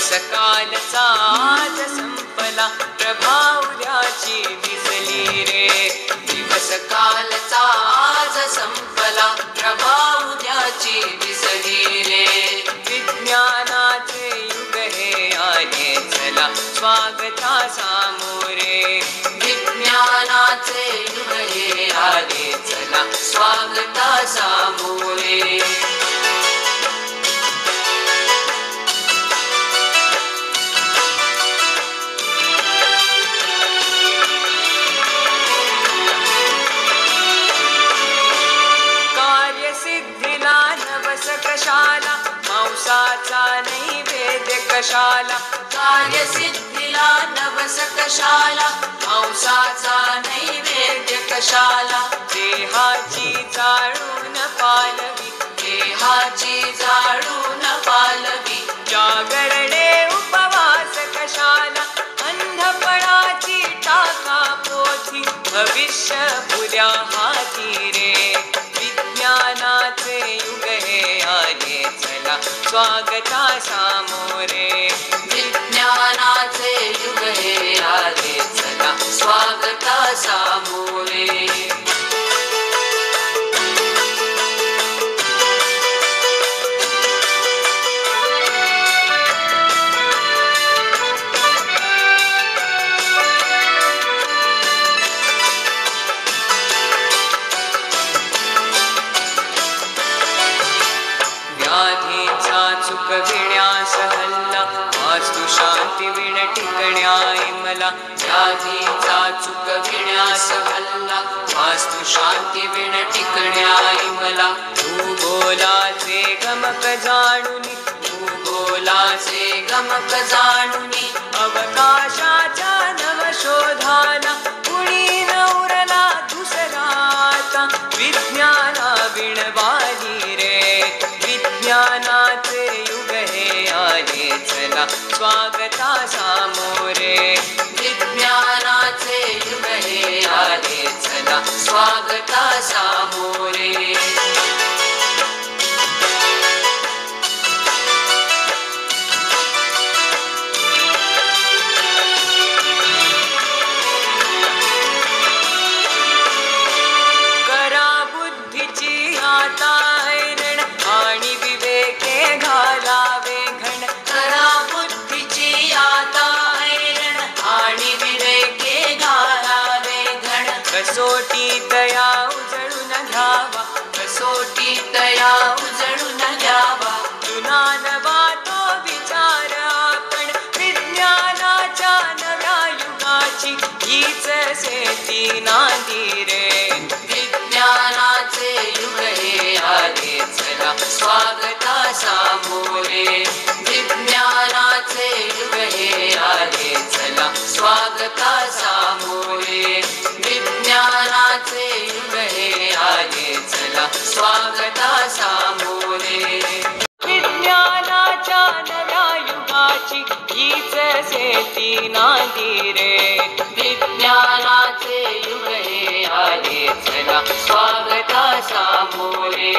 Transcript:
दिवस कालचा आज संपला प्रभा उद्याची दिसली रे दिवस कालचा आज संपला प्रभा उद्याची दिसली रे विज्ञानाचे युग हे आले चला स्वागता सामोरे विज्ञानाचे युग हे आले चला स्वागता सामोरे कशाला मांसाचा नैवेद्य कशाला कार्यसिद्धीला नवस कशाला मांसाचा नैवेद्य कशाला देहाची जाळून पालवी देहाची जाळून पालवी जागरणे उपवास कशाला अंधपणाची टाका पोथी भविष्य पुऱ्या हाती रे विज्ञानाचे युग हे आले चला स्वागता सामोरे विज्ञानाचे युग हे आले चला स्वागता सामोरे विण्यास हल्ला वास्तु शांती विण टिकण्याई मला व्याधीचा चुक विण्यास हल्ला वास्तु शांती विण टिकण्याई मला भूगोलाचे गमक जाणुनी भूगोलाचे गमक जाणुनी अवकाशाच्या नवशोधाला कुणी नवरला दुसराता विज्ञाना विणवाली रे विज्ञानाचे युग हे आले चला स्वागता सामोरे विज्ञानाचे युग हे आले चला स्वागता सामोरे करा बुद्धीची आता ऐरण आणि विवेके घालावे घण करा बुद्धीची आता ऐरण आणि विवेके घालावे घण कसोटी दया उजळून घ्यावा कसोटी दया उजळून घ्यावा जुना नवा तो विचार आपण विज्ञानाच्या नव्या युगाची हीच सेती नांदी रे विज्ञानाचे युग हे आले चला स्वागता सामोरे विज्ञानाचे युग हे आले चला स्वागता सामोरे विज्ञानाचे युग हे आले चला स्वागता सामोरे विज्ञानाच्या नव्या युगाची हीच सेती नांदी रे विज्ञानाचे युग हे आले चला स्वागता सामोरे